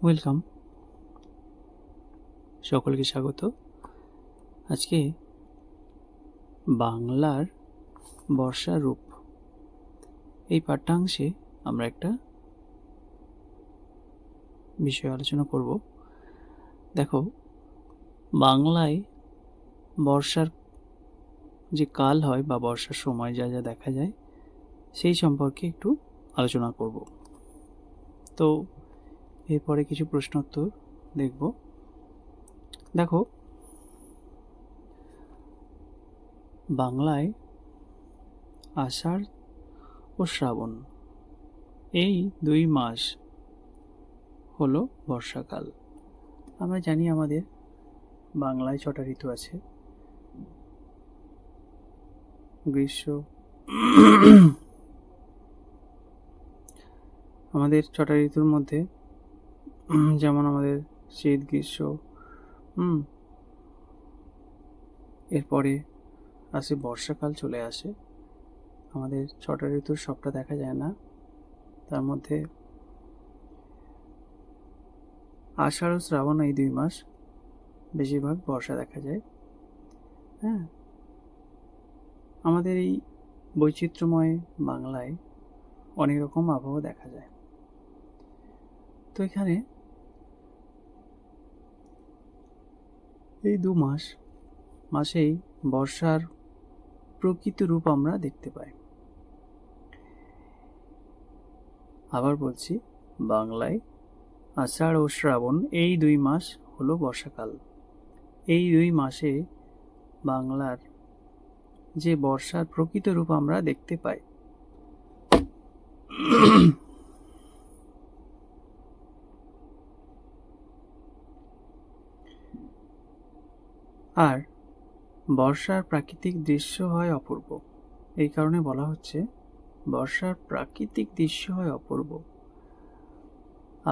Welcome, সকলকে স্বাগত। আজকে বাংলার বর্ষা রূপ এই পাঠ্যাংশে আমরা একটা বিষয় আলোচনা করব। দেখো, বাংলায় বর্ষার যে কাল হয় বা বর্ষার সময় যা যা দেখা যায় সেই সম্পর্কে একটু আলোচনা করব। তো এরপরে কিছু প্রশ্নোত্তর দেখব। দেখো, বাংলায় আষাঢ় ও শ্রাবণ এই 2 মাস হলো বর্ষাকাল। আমরা জানি আমাদের বাংলায় 6টা ঋতু আছে। গ্রীষ্ম আমাদের 6টা ঋতুর মধ্যে যেমন আমাদের শীত, গ্রীষ্ম, এরপরে আসে বর্ষাকাল, চলে আসে। আমাদের 6টা ঋতুর সবটা দেখা যায় না, তার মধ্যে আষাঢ় ও শ্রাবণ এই 2 মাস বেশিরভাগ বর্ষা দেখা যায়। হ্যাঁ, আমাদের এই বৈচিত্র্যময় বাংলায় অনেক রকম আবহাওয়া দেখা যায়। তো এখানে এই 2 মাসেই বর্ষার প্রকৃত রূপ আমরা দেখতে পাই। আবার বলছি, বাংলায় আষাঢ় ও শ্রাবণ এই 2 মাস হলো বর্ষাকাল। এই 2 মাসে বাংলার যে বর্ষার প্রকৃত রূপ আমরা দেখতে পাই। আর বর্ষার প্রাকৃতিক দৃশ্য হয় অপূর্ব। এই কারণে বলা হচ্ছে বর্ষার প্রাকৃতিক দৃশ্য হয় অপূর্ব।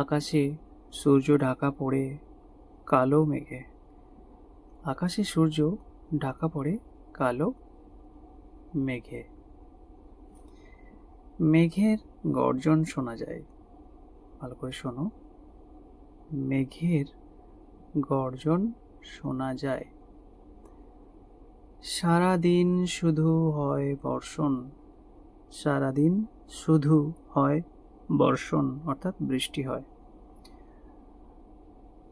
আকাশে সূর্য ঢাকা পড়ে কালো মেঘে। আকাশে সূর্য ঢাকা পড়ে কালো মেঘে। মেঘের গর্জন শোনা যায়। ভালো করে শোনো, মেঘের গর্জন শোনা যায়। সারাদিন শুধু হয় বর্ষণ। সারাদিন শুধু হয় বর্ষণ, অর্থাৎ বৃষ্টি হয়।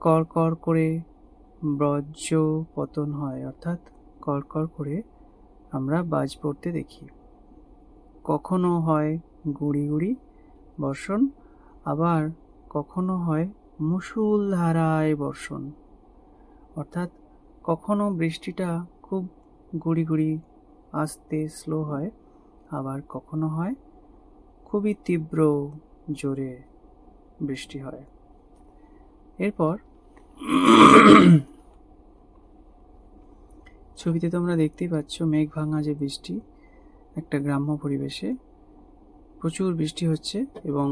কড়কড় করে বজ্র পতন হয়, অর্থাৎ কড়কড় করে আমরা বাজ পড়তে দেখি। কখনো হয় গুঁড়ি গুঁড়ি বর্ষণ, আবার কখনো হয় মুষলধারায় বর্ষণ, অর্থাৎ কখনো বৃষ্টিটা খুব গুঁড়ি গুঁড়ি আস্তে স্লো হয়, আবার কখনো হয় খুবই তীব্র জোরে বৃষ্টি হয়। এরপর ছবিতে তোমরা দেখতেই পাচ্ছ মেঘ ভাঙা যে বৃষ্টি, একটা গ্রাম্য পরিবেশে প্রচুর বৃষ্টি হচ্ছে এবং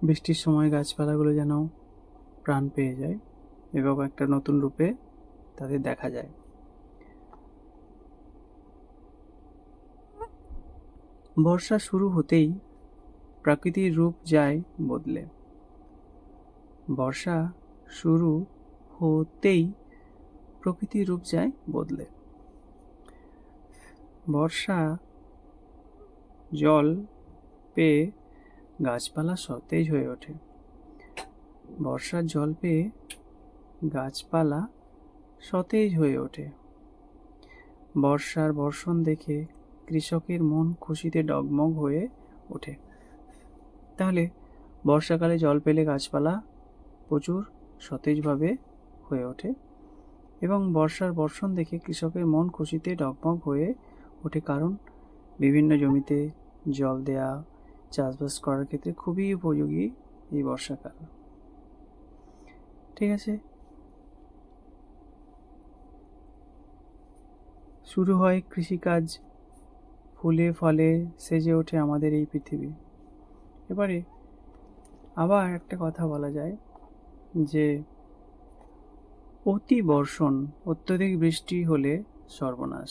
বৃষ্টির সময় গাছপালাগুলো যেন প্রাণ পেয়ে যায় এবং একটা নতুন রূপে তাদের দেখা যায়। বর্ষা শুরু হতেই প্রাকৃতিক রূপ যায় বদলে। বর্ষা শুরু হতেই প্রকৃতির রূপ যায় বদলে। বর্ষা জল পেয়ে গাছপালা সতেজ হয়ে ওঠে। বর্ষার জল পেয়ে গাছপালা সতেজ হয়ে ওঠে। বর্ষার বর্ষণ দেখে কৃষকের মন খুশিতে ডগমগ হয়ে ওঠে। তাহলে বর্ষাকালে জল পেলে গাছপালা প্রচুর সতেজভাবে হয়ে ওঠে এবং বর্ষার বর্ষণ দেখে কৃষকের মন খুশিতে ডগমগ হয়ে ওঠে, কারণ বিভিন্ন জমিতে জল দেয়া, চাষবাস করার ক্ষেত্রে খুবই উপযোগী এই বর্ষাকাল। ঠিক আছে, শুরু হয় কৃষিকাজ, ফুলে ফলে সেজে ওঠে আমাদের এই পৃথিবী। এবারে আবার একটা কথা বলা যায় যে অতি বর্ষণ, অত্যধিক বৃষ্টি হলে সর্বনাশ।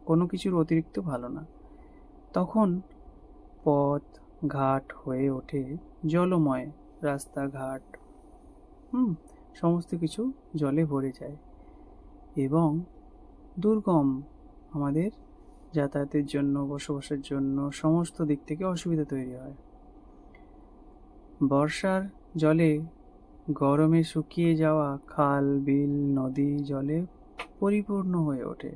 কোনো কিছুর অতিরিক্ত ভালো না। তখন পথ, ঘাট হয়ে ওঠে জলময়, রাস্তাঘাট সমস্ত কিছু জলে ভরে যায় এবং দুর্গম, আমাদের যাতায়াতের জন্য, বসবাসের জন্য সমস্ত দিক থেকে অসুবিধা তৈরি হয়। বর্ষার জলে গরমে শুকিয়ে যাওয়া খাল, বিল, নদী জলে পরিপূর্ণ হয়ে ওঠে।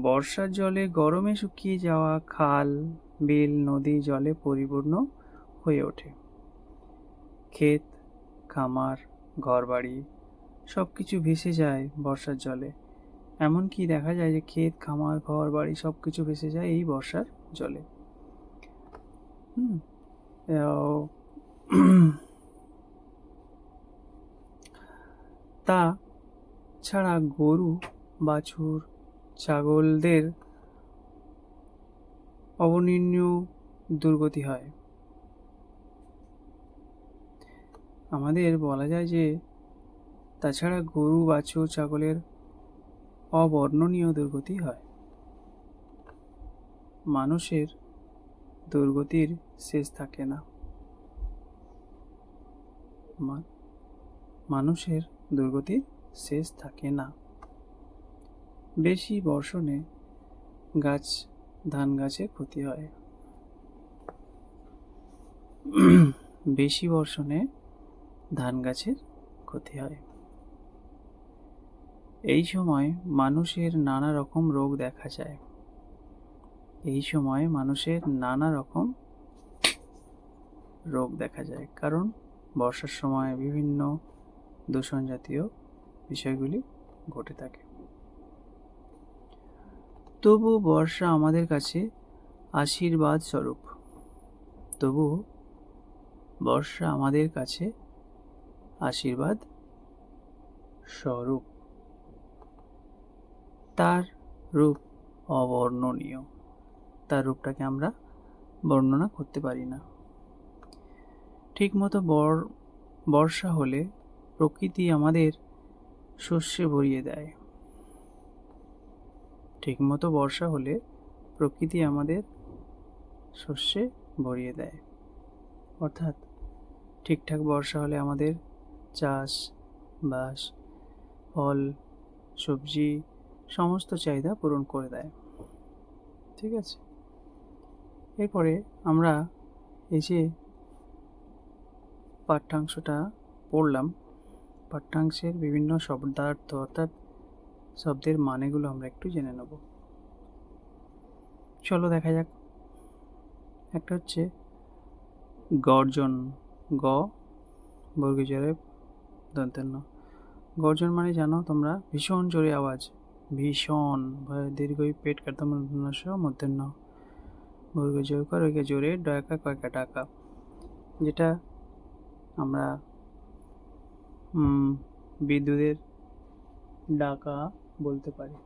বর্ষার জলে গরমে শুকিয়ে যাওয়া খাল, বিল, নদী জলে পরিপূর্ণ হয়ে ওঠে। ক্ষেত, খামার, ঘরবাড়ি সব কিছু ভেসে যায় বর্ষার জলে। এমনকি দেখা যায় যে ক্ষেত, খামার, ঘর বাড়ি সব কিছু ভেসে যায় এই বর্ষার জলে। তা ছাড়া গরু, বাছুর, ছাগলদের অবর্ণনীয় দুর্গতি হয়। আমাদের বলা যায় যে তাছাড়া গরু, বাছুর, ছাগলের অবর্ণনীয় দুর্গতি হয়। মানুষের দুর্গতির শেষ থাকে না। মানুষের দুর্গতির শেষ থাকে না। বেশি বর্ষণে ধান গাছের ক্ষতি হয়। বেশি বর্ষণে ধান গাছের ক্ষতি হয়। এই সময় মানুষের নানা রকম রোগ দেখা যায়। এই সময় মানুষের নানা রকম রোগ দেখা যায়, কারণ বর্ষার সময় বিভিন্ন দূষণ জাতীয় বিষয়গুলি ঘটে থাকে। তবু বর্ষা আমাদের কাছে আশীর্বাদ স্বরূপ। তবু বর্ষা আমাদের কাছে আশীর্বাদ স্বরূপ। তার রূপ অবর্ণনীয়। তার রূপটাকে আমরা বর্ণনা করতে পারি না। ঠিকমতো বর্ষা হলে প্রকৃতি আমাদের শস্যে ভরিয়ে দেয়। ঠিকমতো বর্ষা হলে প্রকৃতি আমাদের শস্যে ভরিয়ে দেয়। অর্থাৎ ঠিকঠাক বর্ষা হলে আমাদের চাষ বাস, ফল, সবজি সমস্ত চাহিদা পূরণ করে দেয়। ঠিক আছে, এরপরে আমরা এই যে পাঠ্যাংশটা পড়লাম, পাঠ্যাংশের বিভিন্ন শব্দার্থ অর্থাৎ শব্দের মানেগুলো আমরা একটু জেনে নেব। চলো দেখা যাক। একটা হচ্ছে গর্জন, গ বর্গীজরে দন্তের ন। গর্জন মানে জানো তোমরা ভীষণ জোরে আওয়াজ, ভীষণ দীর্ঘই পেট কাটতাম মধ্যের ন বর্গ জয়কার ওইকে জোরে ডয়াকা কয়কা ডাকা, যেটা আমরা বিদ্যুতের ডাকা বলতে পারি।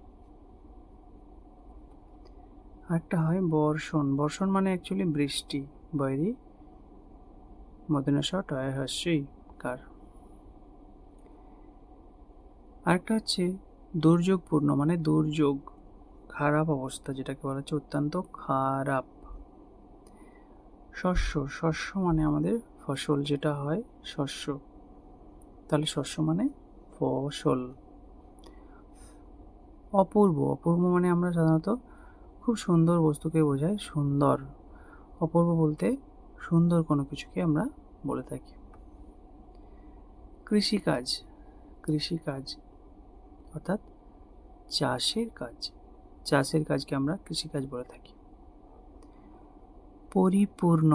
আরেকটা হয় বর্ষণ। বর্ষণ মানে অ্যাকচুয়ালি বৃষ্টি, বৈরি মদনস টয় হস্যই কার। আরেকটা হচ্ছে দুর্যোগপূর্ণ, মানে দুর্যোগ, খারাপ অবস্থা, যেটাকে বলা হচ্ছে অত্যন্ত খারাপ। শস্য, শস্য মানে আমাদের ফসল যেটা হয় শস্য, তাহলে শস্য মানে ফসল। অপূর্ব, অপূর্ব মানে আমরা সাধারণত খুব সুন্দর বস্তুকে বোঝায় সুন্দর। অপূর্ব বলতে সুন্দর কোনো কিছুকে আমরা বলে থাকি। কৃষিকাজ, কৃষিকাজ অর্থাৎ চাষের কাজ, চাষের কাজকে আমরা কৃষিকাজ বলে থাকি। পরিপূর্ণ,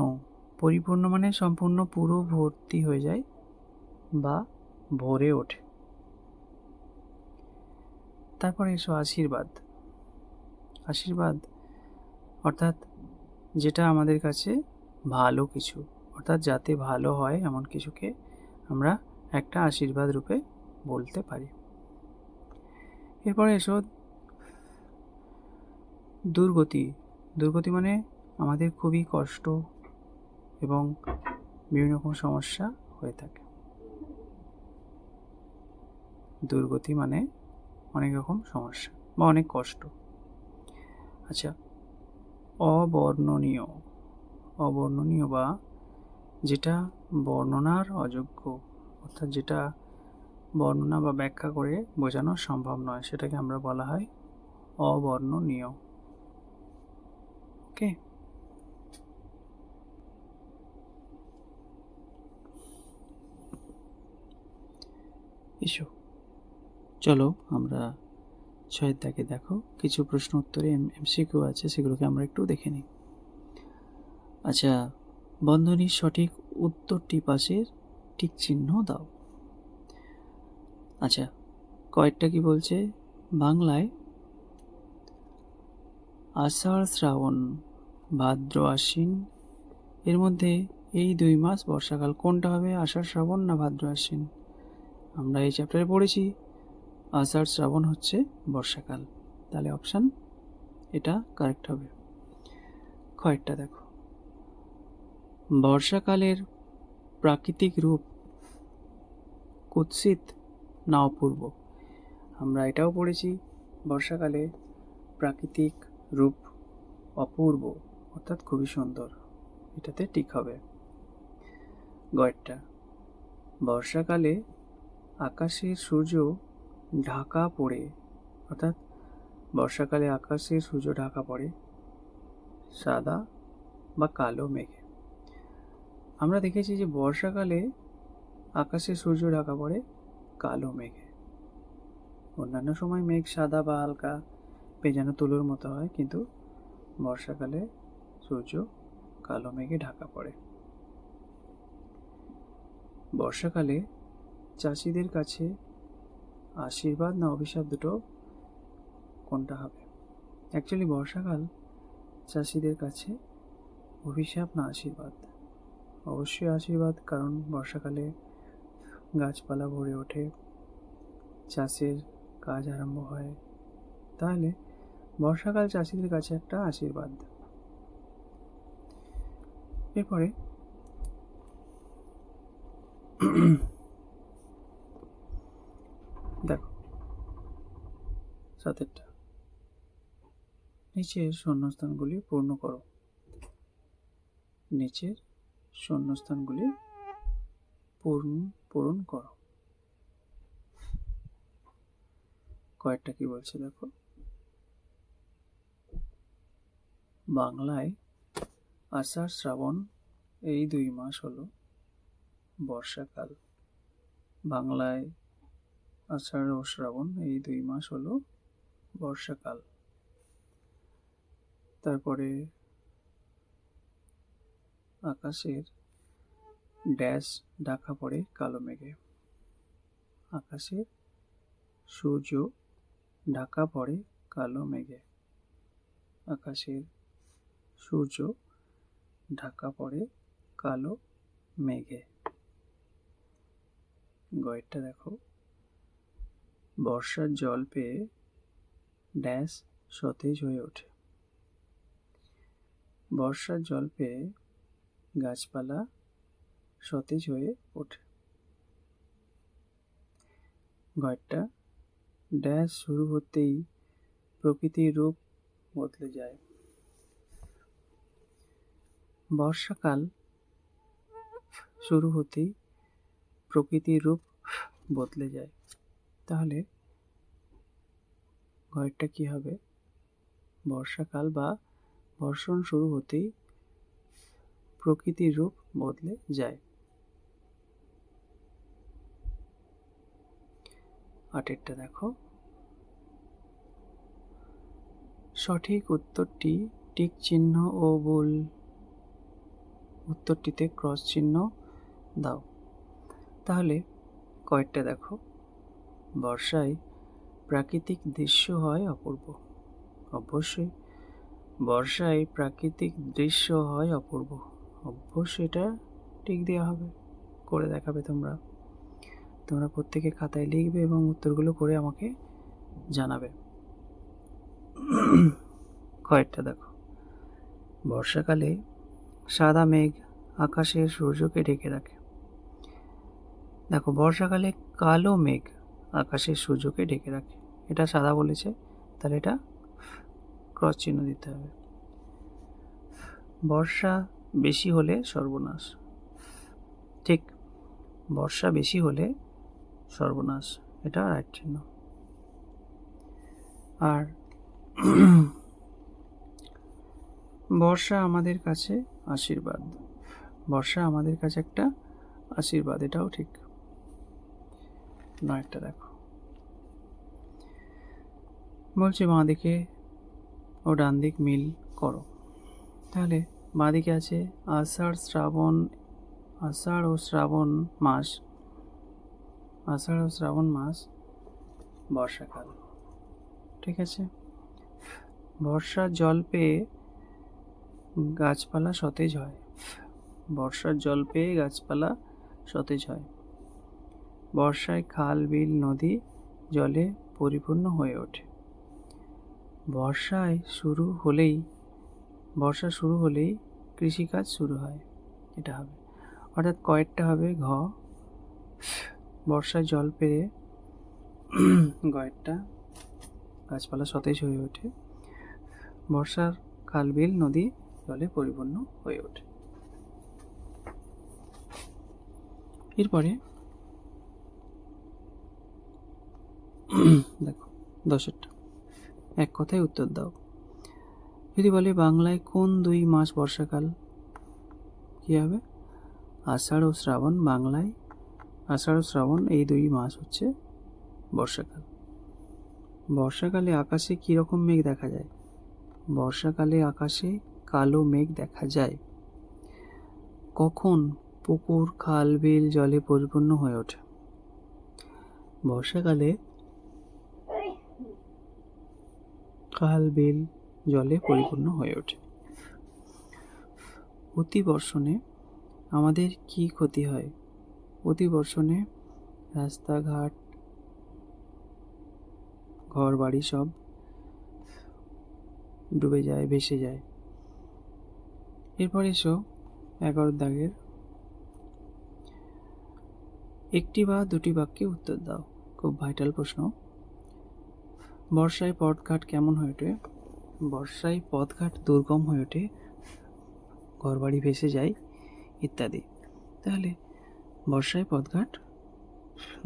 পরিপূর্ণ মানে সম্পূর্ণ পুরো ভর্তি হয়ে যায় বা ভরে ওঠে। তারপরে এসো আশীর্বাদ। আশীর্বাদ অর্থাৎ যেটা আমাদের কাছে ভালো কিছু, অর্থাৎ যাতে ভালো হয় এমন কিছুকে আমরা একটা আশীর্বাদ রূপে বলতে পারি। এরপরে এসো দুর্গতি। দুর্গতি মানে আমাদের খুবই কষ্ট এবং বিভিন্ন রকম সমস্যা হয়ে থাকে। দুর্গতি মানে অনেক রকম সমস্যা বা অনেক কষ্ট। আচ্ছা, অবর্ণনীয়। অবর্ণনীয় বা যেটা বর্ণনার অযোগ্য, অর্থাৎ যেটা বর্ণনা বা ব্যাখ্যা করে বোঝানো সম্ভব নয়, সেটাকে আমরা বলা হয় অবর্ণনীয়। ওকে, এসো চলো আমরা 6 দাগে দেখো কিছু প্রশ্ন উত্তরে এমসিকিউ আছে, সেগুলোকে আমরা একটু দেখে নিই। আচ্ছা, বন্ধনীর সঠিক উত্তরটি পাশের টিক চিহ্ন দাও। আচ্ছা, কয়েকটা কি বলছে? বাংলায় আষাঢ় শ্রাবণ ভাদ্র আশ্বিন, এর মধ্যে এই 2 মাস বর্ষাকাল, কোনটা হবে? আষাঢ় শ্রাবণ না ভাদ্র আশ্বিন? আমরা এই চ্যাপ্টারে পড়েছি আষাঢ় শ্রাবণ হচ্ছে বর্ষাকাল, তাহলে অপশান এটা কারেক্ট হবে। কয়েকটা দেখো, বর্ষাকালের প্রাকৃতিক রূপ কুৎসিত না অপূর্ব? আমরা এটাও পড়েছি বর্ষাকালে প্রাকৃতিক রূপ অপূর্ব, অর্থাৎ খুবই সুন্দর, এটাতে ঠিক হবে। গয়েরটা, বর্ষাকালে আকাশের সূর্য ঢাকা পড়ে, অর্থাৎ বর্ষাকালে আকাশের সূর্য ঢাকা পড়ে সাদা বা কালো মেঘে। আমরা দেখেছি যে বর্ষাকালে আকাশের সূর্য ঢাকা পড়ে কালো মেঘে। অন্যান্য সময় মেঘ সাদা বা হালকা পেঁজানো তুলোর মতো হয়, কিন্তু বর্ষাকালে সূর্য কালো মেঘে ঢাকা পড়ে। বর্ষাকালে চাষিদের কাছে আশীর্বাদ না অভিশাপ, দুটো কোনটা হবে? অ্যাকচুয়ালি বর্ষাকাল চাষিদের কাছে অভিশাপ না আশীর্বাদ? অবশ্যই আশীর্বাদ, কারণ বর্ষাকালে গাছপালা ভরে ওঠে, চাষের কাজ আরম্ভ হয়, তাহলে বর্ষাকাল চাষিদের কাছে একটা আশীর্বাদ। এরপরে দেখো 7টা, নিচের শূন্যস্থানগুলি পূর্ণ করো। নিচের শূন্যস্থানগুলি পূরণ করো। কয়েকটা কি বলছে দেখো, বাংলায় আষাঢ় শ্রাবণ এই 2 মাস হলো বর্ষাকাল। বাংলায় আষাঢ় ও শ্রাবণ এই 2 মাস হলো বর্ষাকাল। তারপরে আকাশের ড্যাশ ঢাকা পড়ে কালো মেঘে। আকাশের সূর্য ঢাকা পড়ে কালো মেঘে। আকাশের সূর্য ঢাকা পড়ে কালো মেঘে। গয়েরটা দেখো, বর্ষার জল পেয়ে ড্যাশ সতেজ হয়ে ওঠে। বর্ষার জল পেয়ে গাছপালা সতেজ হয়ে ওঠে। গয়েরটা, ড্যাশ শুরু হতেই প্রকৃতির রূপ বদলে যায়। বর্ষাকাল শুরু হতেই প্রকৃতির রূপ বদলে যায়, তাহলে গয়েরটা কি হবে? বর্ষাকাল বা বর্ষণ শুরু হতেই প্রকৃতির রূপ বদলে যায়। 8টা দেখো, সঠিক উত্তরটি টিক চিহ্ন ও ভুল উত্তরটিতে ক্রস চিহ্ন দাও। তাহলে কয়েকটা দেখো, বর্ষায় প্রাকৃতিক দৃশ্য হয় অপূর্ব। অবশ্যই বর্ষায় প্রাকৃতিক দৃশ্য হয় অপূর্ব, অবশ্যই এটা ঠিক দেওয়া হবে, করে দেখাবে তোমরা। তোমরা প্রত্যেকে খাতায় লিখবে এবং উত্তরগুলো করে আমাকে জানাবে। কয়েকটা দেখো, বর্ষাকালে সাদা মেঘ আকাশের সূর্যকে ঢেকে রাখে। দেখো, বর্ষাকালে কালো মেঘ আকাশের সূর্যকে ঢেকে রাখে, এটা সাদা বলেছে, তাহলে এটা ক্রস চিহ্ন দিতে হবে। বর্ষা বেশি হলে সর্বনাশ। ঠিক, বর্ষা বেশি হলে সর্বনাশ, এটা রাইট চিহ্ন। আর বর্ষা আমাদের কাছে আশীর্বাদ, বর্ষা আমাদের কাছে একটা আশীর্বাদ, এটাও ঠিক। নয়টা দেখো, বলছে বাঁ দিকে ও ডান দিক মিল করো। তাহলে বাঁ দিকে আছে আষাঢ় ও শ্রাবণ মাস, আষাঢ় ও শ্রাবণ মাস বর্ষাকাল, ঠিক আছে। বর্ষার জল পেয়ে গাছপালা সতেজ হয়, বর্ষার জল পেয়ে গাছপালা সতেজ হয়। বর্ষায় খাল বিল নদী জলে পরিপূর্ণ হয়ে ওঠে। বর্ষা শুরু হলেই কৃষিকাজ শুরু হয়, এটা হবে। অর্থাৎ কয়েকটা হবে ঘ, বর্ষায় জল পেয়ে গয়েরটা গাছপালা সতেজ হয়ে ওঠে, বর্ষার খাল বিল নদী জলে পরিপূর্ণ হয়ে ওঠে। এরপরে দেখো 10টা, এক কথায় উত্তর দাও। যদি বলে বাংলায় কোন 2 মাস বর্ষাকাল, কি হবে? আষাঢ় ও শ্রাবণ। বাংলায় আষাঢ় ও শ্রাবণ এই 2 মাস হচ্ছে বর্ষাকাল। বর্ষাকালে আকাশে কীরকম মেঘ দেখা যায়? বর্ষাকালে আকাশে কালো মেঘ দেখা যায়। কখন পুকুর খাল বিল জলে পরিপূর্ণ হয়ে ওঠে? বর্ষাকালে খাল বিল জলে পরিপূর্ণ হয়ে ওঠে। অতিবর্ষণে আমাদের কি ক্ষতি হয়? অতিবর্ষণে রাস্তাঘাট ঘর বাড়ি সব ডুবে যায়, ভেসে যায়। এরপর এসো 11 দাগের, একটি বা দুটি বাক্যে উত্তর দাও। খুব ভাইটাল প্রশ্ন। বর্ষায় পথঘাট কেমন হয়ে ওঠে? বর্ষায় পথঘাট দুর্গম হয়ে ওঠে, ঘরবাড়ি ভেসে যায় ইত্যাদি। তাহলে বর্ষায় পথঘাট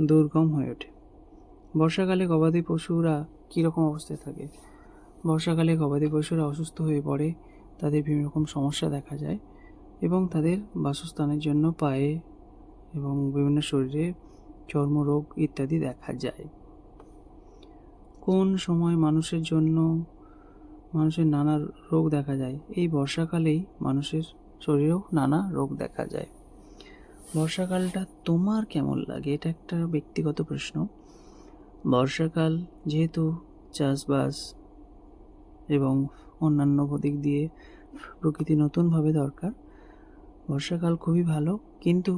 দুর্গম হয়ে ওঠে। বর্ষাকালে গবাদি পশুরা কীরকম অবস্থায় থাকে? বর্ষাকালে গবাদি পশুরা অসুস্থ হয়ে পড়ে, তাদের বিভিন্ন রকম সমস্যা দেখা যায় এবং তাদের বাসস্থানের জন্য পায়ে এবং বিভিন্ন শরীরে চর্মরোগ ইত্যাদি দেখা যায়। কোন সময় মানুষের নানা রোগ দেখা যায়? এই বর্ষাকালেই মানুষের শরীরেও নানা রোগ দেখা যায়। বর্ষাকালটা তোমার কেমন লাগে? এটা একটা ব্যক্তিগত প্রশ্ন। বর্ষাকাল যেহেতু চাষবাস এবং অন্যান্য দিক দিয়ে প্রকৃতি নতুনভাবে দরকার, বর্ষাকাল খুবই ভালো, কিন্তু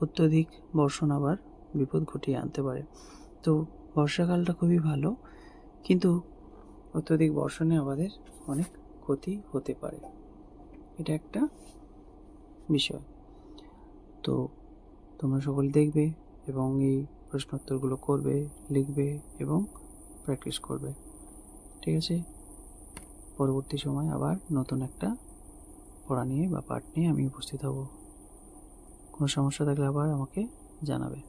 অত্যধিক বর্ষণ আবার বিপদ ঘটিয়ে আনতে পারে। তো বর্ষাকালটা খুবই ভালো, কিন্তু অত্যধিক বর্ষণে আমাদের অনেক ক্ষতি হতে পারে, এটা একটা বিষয়। তো তোমরা সকলে দেখবে এবং এই প্রশ্নোত্তরগুলো করবে, লিখবে এবং প্র্যাকটিস করবে, ঠিক আছে। পরবর্তী সময় আবার নতুন একটা পড়া নিয়ে বা পাঠ নিয়ে আমি উপস্থিত হব। কোনো সমস্যা থাকলে আবার আমাকে জানাবে।